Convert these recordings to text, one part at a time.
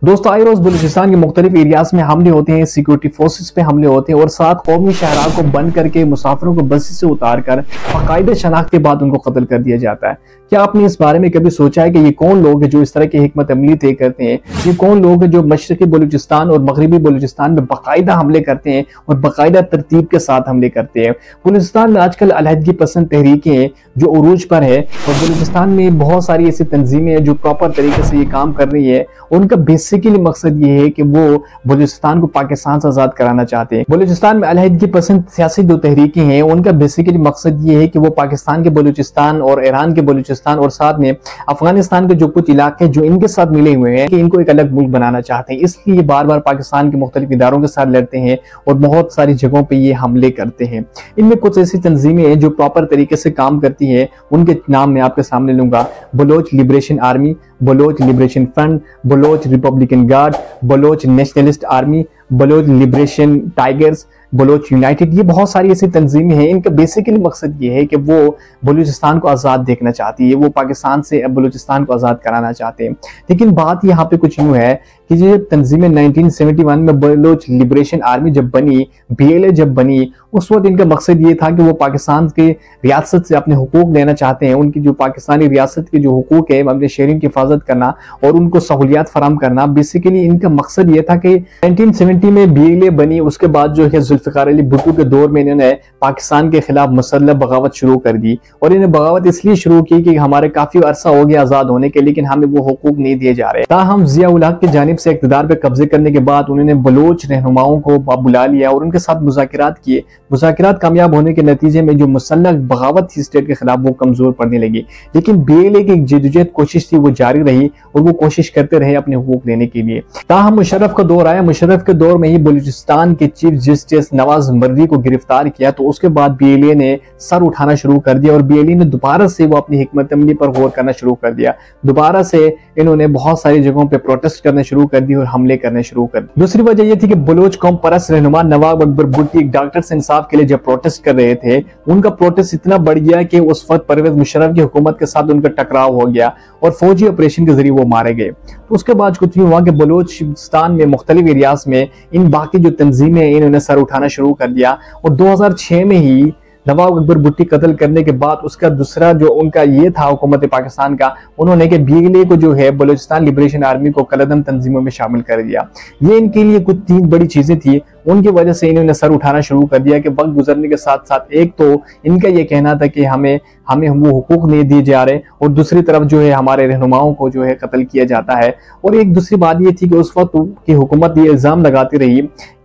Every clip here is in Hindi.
दोस्तों, आए रोज बलूचिस्तान के मुख्तलिफ एरियाज में हमले होते हैं, सिक्योरिटी फोर्सेस पे हमले होते हैं और साथ कौमी शहरा को बंद करके मुसाफिरों को बस से उतार कर बाकायदा शनाख्त के बाद उनको कत्ल कर दिया जाता है। क्या आपने इस बारे में कभी सोचा है कि ये कौन लोग हैं जो इस तरह की हिकमत अमली तय करते हैं? ये कौन लोग हैं जो मशरकी बलूचिस्तान और मगरबी बलूचिस्तान में बाकायदा हमले करते हैं और बाकायदा तरतीब के साथ हमले करते हैं? बलूचिस्तान में आजकल अलहदगी पसंद तहरीकें जो उरूज पर है और बलूचिस्तान में बहुत सारी ऐसी तंजीमें हैं जो प्रॉपर तरीके से ये काम कर रही है। उनका बेसिकली मकसद ये है कि वो बलूचिस्तान को पाकिस्तान से आजाद कराना चाहते हैं। बलूचिस्तान में अलहदगी पसंद सियासी जो तहरीकें हैं उनका बेसिकली मकसद ये है कि वो पाकिस्तान के बलूचिस्तान और ईरान के बलूचिस्तान और साथ में अफगानिस्तान के जो कुछ इलाके जो इनके साथ मिले हुए हैं कि इनको एक अलग मुल्क बनाना चाहते हैं। इसलिए बार बार पाकिस्तान के मुख्तलिफ इदारों के साथ लड़ते हैं और बहुत सारी जगहों पर ये हमले करते हैं। इनमें कुछ ऐसी तंजीमें हैं जो प्रॉपर तरीके से काम करती है, उनके नाम मैं आपके सामने लूंगा। Baloch Liberation Army, Baloch Liberation Front, Baloch Republican Guard, Baloch Nationalist Army, Baloch Liberation Tigers, Baloch United. ये बहुत सारी ऐसी तंजीमें हैं। इनका बेसिकली मकसद ये है कि वो बलूचिस्तान को आज़ाद देखना चाहती है, वो पाकिस्तान से बलूचिस्तान को आज़ाद कराना चाहते हैं। लेकिन बात यहाँ पे कुछ यूँ है कि ये तंजीमें 1971 में बलोच लिबरेशन आर्मी जब बनी, BLA जब बनी, उस वक्त इनका मकसद ये था कि वो पाकिस्तान के रियासत से अपने हुकूक लेना चाहते हैं। उनकी जो पाकिस्तानी रियासत के जो हुकूक है अपने शहरियों की हिफाजत करना और उनको सहूलियात फराम करना। बेसिकली इनका मकसद ये था कि 1970 में BLA बनी, उसके बाद जो है जुल्फ़िकार अली भुट्टो के दौर में इन्होंने पाकिस्तान के खिलाफ मुसल्लह बगावत शुरू कर दी। और इन्हें बगावत इसलिए शुरू की कि हमारे काफी अरसा हो गया आजाद होने के, लेकिन हमें वो हुकूक नहीं दिए जा रहे। ताहम ज़िया-उल हक की जानिब से इक़्तिदार पे कब्जे करने के बाद उन्होंने बलोच रहनुमाओं को बुला लिया और उनके साथ मुज़ाकिरात किए। मुज़ाकिरात कामयाब होने के नतीजे में जो मुसल्लह बगावत थी स्टेट के खिलाफ वो कमजोर पड़ने लगी। लेकिन BLA की जद्दोजहद कोशिश थी वो जारी रही और वो कोशिश करते रहे अपने हुकूक लेने के लिए। ताहम मुशर्रफ का दौर आया। मुशर्रफ के दौर में ही बलूचिस्तान के चीफ जस्टिस नवाज मर्री को गिरफ्तार किया, तो उसके बाद BLA ने सर उठाना शुरू कर दिया और BLA ने दोबारा से वो अपनी हिकमत अमली पर गौर करना शुरू कर दिया। दोबारा से इन्होंने बहुत सारी जगहों पे प्रोटेस्ट करने शुरू कर दी और हमले करने शुरू कर दिए। दूसरी वजह यह थी कि बलोच कौम परस्त रहनुमा नवाब अकबर भुट्टी डॉक्टर से इंसाफ के लिए जब प्रोटेस्ट कर रहे थे, उनका प्रोटेस्ट इतना बढ़ गया कि उस वक्त परवेज मुशर्रफ की हुकूमत के साथ उनका टकराव हो गया और फौजी ऑपरेशन के जरिए वो मारे गए। तो उसके बाद कुछ यूं हुआ कि बलोचिस्तान में मुख्तलिफ एरियाज में इन बाकी जो तंजीमें इन्होंने सर उठाना शुरू कर दिया और 2006 में ही नवाब अकबर भुट्टी कत्ल करने के बाद उसका दूसरा जो उनका ये था हुकूमत पाकिस्तान का, उन्होंने कि BLA को जो है बलूचिस्तान लिबरेशन आर्मी को कलदम तंजीमों में शामिल कर दिया। ये इनके लिए कुछ 3 बड़ी चीजें थी, उनकी वजह से इन्होंने सर उठाना शुरू कर दिया कि वक्त गुजरने के साथ साथ एक तो इनका ये कहना था कि हमें वो हुकूक नहीं दिए जा रहे और दूसरी तरफ जो है हमारे रहनुमाओं को जो है कत्ल किया जाता है। और एक दूसरी बात ये थी कि उस वक्त की हुकूमत ये इल्जाम लगाती रही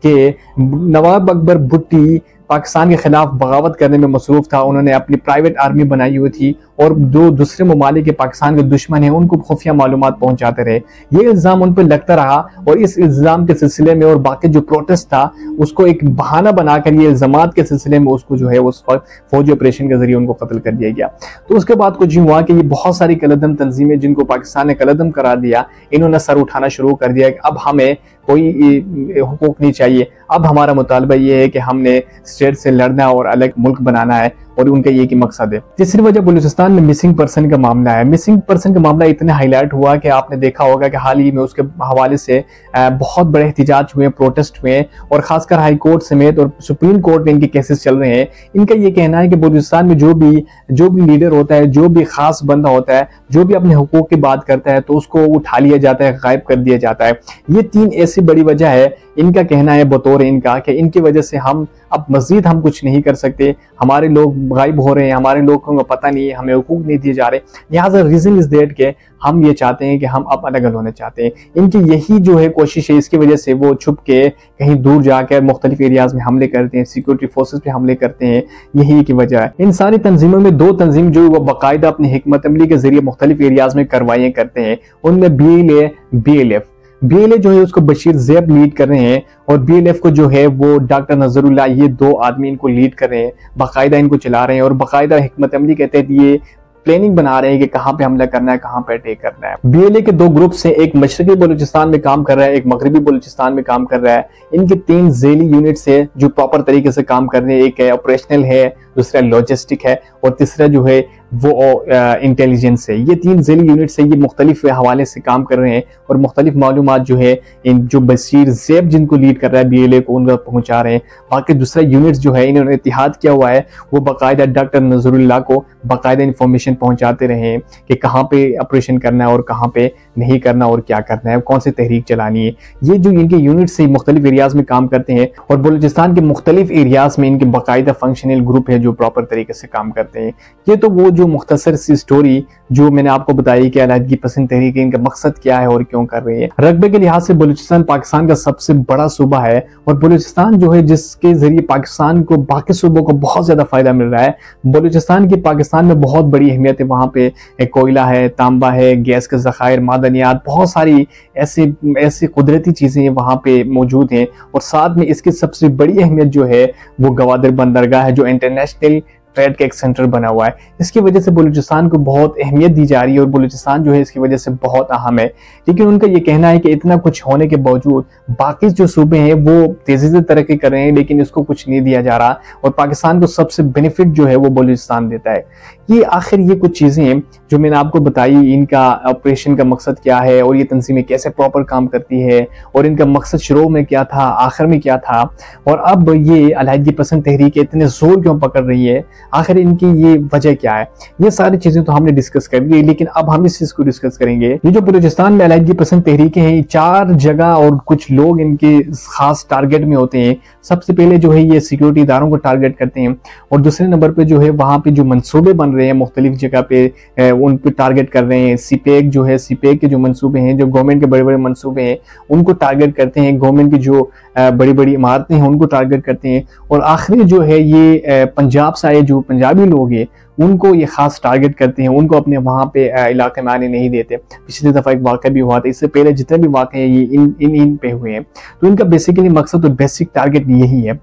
कि नवाब अकबर भुट्टी पाकिस्तान के खिलाफ बगावत करने में मसरूफ था। उन्होंने अपनी प्राइवेट आर्मी बनाई हुई थी और जो दूसरे ममालिक के पाकिस्तान के दुश्मन हैं उनको खुफिया मालूमात पहुंचाते रहे। ये इल्जाम उन पर लगता रहा और इस इल्जाम के सिलसिले में और बाकी जो प्रोटेस्ट था उसको एक बहाना बनाकर ये इल्जामात के सिलसिले में उसको जो है उस वक्त फौजी ऑपरेशन के जरिए उनको कत्ल कर दिया गया। तो उसके बाद कुछ यूं हुआ कि ये बहुत सारी कलदम तंजीमें जिनको पाकिस्तान ने कलदम करार दिया, इन्होंने सर उठाना शुरू कर दिया कि अब हमें कोई हुकूक नहीं चाहिए, अब हमारा मुतालबा ये है कि हमने स्टेट से लड़ना और अलग मुल्क बनाना है और उनका ये की मकसद है। तीसरी वजह बलूचिस्तान में मिसिंग पर्सन का मामला है। मिसिंग पर्सन का मामला इतना हाईलाइट हुआ कि आपने देखा होगा कि हाल ही में उसके हवाले से बहुत बड़े एहतजाज हुए, प्रोटेस्ट हुए और खासकर हाई कोर्ट समेत और सुप्रीम कोर्ट में इनके केसेस चल रहे हैं। इनका ये कहना है कि बलूचिस्तान में जो भी लीडर होता है, जो भी खास बंदा होता है, जो भी अपने हुकूक की बात करता है तो उसको उठा लिया जाता है, गायब कर दिया जाता है। ये 3 ऐसी बड़ी वजह है, इनका कहना है बतौर इनका कि इनकी वजह से हम अब मजीद हम कुछ नहीं कर सकते, हमारे लोग गायब हो रहे हैं, हमारे लोगों को पता नहीं है, हमें हुकूक नहीं दिए जा रहे। लिहाजा रीजन इज दैट के हम ये चाहते हैं कि हम अब अलग होने चाहते हैं। इनकी यही जो है कोशिश है, इसकी वजह से वो छुप के कहीं दूर जाकर मुख्तलिफ एरियाज में हमले करते हैं, सिक्योरिटी फोर्सेस पे हमले करते हैं। यही की वजह है। इन सारी तंजीमों में 2 तंजीम जो वो बाकायदा अपनी हिकमत अमली के जरिए मुख्तलिफ एरियाज में कार्रवाइयां करते हैं, उनमें BLA, BLF। BLA जो है उसको बशीर ज़ैब लीड कर रहे हैं और BLF को जो है वो डॉक्टर नजरुल्लाह, ये 2 आदमी इनको लीड कर रहे हैं, बाकायदा इनको चला रहे हैं और बाकायदा हिकमत अमली के तहत ये प्लानिंग बना रहे हैं कि कहाँ पे हमला करना है, कहाँ पे अटैक करना है। BLA के 2 ग्रुप से, एक मशरकी बलूचिस्तान में काम कर रहा है, एक मगरबी बलूचिस्तान में काम कर रहा है। इनके 3 ज़ेली यूनिट्स है जो प्रॉपर तरीके से काम कर रहे हैं। एक है ऑपरेशनल है, दूसरा लॉजिस्टिक है और तीसरा जो है वो इंटेलिजेंस है। ये 3 ज़िली यूनिट्स है, ये मुख्तलिफ हवाले से काम कर रहे हैं और मुख्तलिफ मालूमात जो है इन जो बशीर ज़ैब जिनको लीड कर रहा है BLA को उन तक पहुँचा रहे हैं। बाकी दूसरा यूनिट्स जो है इन्होंने इत्तिहाद किया हुआ है, वो बाकायदा डॉक्टर नज़रुल्लाह को बाकायदा इंफॉर्मेशन पहुँचाते रहे हैं कि कहाँ पे ऑपरेशन करना है और कहाँ पे नहीं करना और क्या करना है, कौन सी तहरीक चलानी है। ये जो इनके यूनिट्स है मुख्तलिफ एरियाज़ में काम करते हैं और बलूचिस्तान के मुख्तलिफ एरियाज़ में इनके बाकायदा फंक्शनल ग्रुप है जो प्रॉपर तरीके से काम करते हैं। ये तो वो जो मुख्तसर सी स्टोरी जो मैंने आपको बताई कि अलहदगी पसंद तहरीक इनका मकसद क्या है और क्यों कर रही है। रकबे के लिहाज से बलूचिस्तान पाकिस्तान का सबसे बड़ा सूबा है और बलूचिस्तान जो है जिसके जरिए पाकिस्तान को बाकी सूबों को बहुत ज्यादा फायदा मिल रहा है। बलूचिस्तान की पाकिस्तान में बहुत बड़ी अहमियत है, वहाँ पे कोयला है, तांबा है, गैस के ज़खायर, मादनियात, बहुत सारी ऐसी कुदरती चीजें वहाँ पे मौजूद हैं। और साथ में इसकी सबसे बड़ी अहमियत जो है वो गवादर बंदरगाह है जो इंटरनेशनल ट्रेड का एक सेंटर बना हुआ है। इसकी वजह से बलूचिस्तान को बहुत अहमियत दी जा रही है और बलूचिस्तान जो है इसकी वजह से बहुत अहम है। लेकिन उनका ये कहना है कि इतना कुछ होने के बावजूद बाकी जो सूबे हैं वो तेजी से तरक्की कर रहे हैं लेकिन इसको कुछ नहीं दिया जा रहा और पाकिस्तान को सबसे बेनिफिट जो है वो बलूचिस्तान देता है। ये आखिर ये कुछ चीजें जो मैंने आपको बताई, इनका ऑपरेशन का मकसद क्या है और ये तंजीमें कैसे प्रॉपर काम करती है और इनका मकसद शुरू में क्या था, आखिर में क्या था और अब ये अलहदगी पसंद तहरीक इतने जोर क्यों पकड़ रही है, आखिर इनकी ये वजह क्या है, ये सारी चीजें तो हमने डिस्कस कर ली। लेकिन अब हम इस चीज को डिस्कस करेंगे। ये जो बलूचिस्तान में अलहदगी पसंद तहरीकें हैं, 4 जगह और कुछ लोग इनके खास टारगेट में होते हैं। सबसे पहले जो है ये सिक्योरिटी इदारों को टारगेट करते हैं और दूसरे नंबर पे जो है वहाँ पे जो मंसूबे बन रहे हैं मुख्तलिफ जगह पे उन पे टारगेट कर रहे हैं। सीपेक जो है, सीपेक के जो मंसूबे हैं, जो गवर्नमेंट के बड़े बड़े मंसूबे हैं उनको टारगेट करते हैं। गवर्नमेंट की जो बड़ी बड़ी इमारतें हैं उनको टारगेट करते हैं। और आखिरी जो है ये पंजाब से आए जो पंजाबी लोग हैं उनको ये खास टारगेट करते हैं, उनको अपने वहाँ पे इलाके में आने नहीं देते। पिछली दफ़ा एक वाक़या भी हुआ था, इससे पहले जितने भी वाक़े हैं ये इन पे हुए हैं। तो इनका बेसिकली मकसद और बेसिक टारगेट यही है।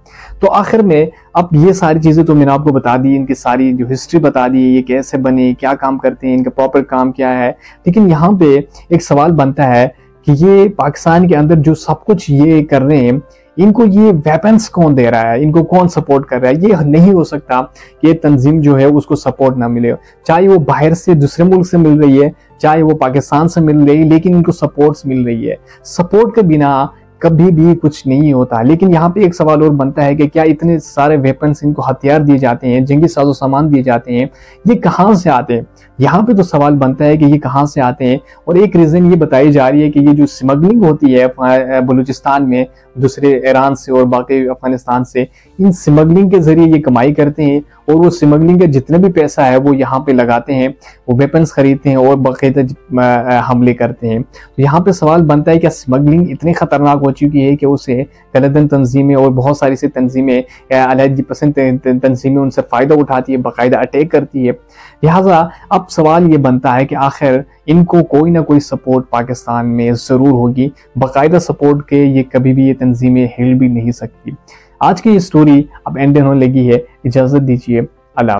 तो आखिर में अब ये सारी चीज़ें तो मैंने आपको बता दी, इनकी सारी जो हिस्ट्री बता दी, ये कैसे बने, क्या काम करते हैं, इनका प्रॉपर काम क्या है। लेकिन यहाँ पे एक सवाल बनता है कि ये पाकिस्तान के अंदर जो सब कुछ ये कर रहे हैं, इनको ये वेपन्स कौन दे रहा है, इनको कौन सपोर्ट कर रहा है। ये नहीं हो सकता कि ये तंजीम जो है उसको सपोर्ट ना मिले, चाहे वो बाहर से दूसरे मुल्क से मिल रही है, चाहे वो पाकिस्तान से मिल रही है, लेकिन इनको सपोर्ट्स मिल रही है। सपोर्ट के बिना कभी भी कुछ नहीं होता। लेकिन यहाँ पे एक सवाल और बनता है कि क्या इतने सारे वेपन्स, इनको हथियार दिए जाते हैं, जंगी साजो सामान दिए जाते हैं, ये कहाँ से आते हैं? यहाँ पे तो सवाल बनता है कि ये कहाँ से आते हैं। और एक रीज़न ये बताई जा रही है कि ये जो स्मगलिंग होती है बलूचिस्तान में दूसरे ईरान से और बाकी अफगानिस्तान से, इन स्मगलिंग के जरिए ये कमाई करते हैं और वो स्मगलिंग का जितना भी पैसा है वो यहाँ पे लगाते हैं, वो वेपन्स खरीदते हैं और बाकायदा हमले करते हैं। तो यहाँ पे सवाल बनता है कि स्मगलिंग इतनी खतरनाक हो चुकी है कि उसे गलतन तंजीमें और बहुत सारी से तंजीमें, अलहदगी पसंद तंजीमें उनसे फ़ायदा उठाती है, बाकायदा अटैक करती है। लिहाजा अब सवाल ये बनता है कि आखिर इनको कोई ना कोई सपोर्ट पाकिस्तान में ज़रूर होगी। बाकायदा सपोर्ट के ये कभी भी ये तंजीमें हिल भी नहीं सकती। आज की ये स्टोरी अब एंड होने लगी है, इजाज़त दीजिए।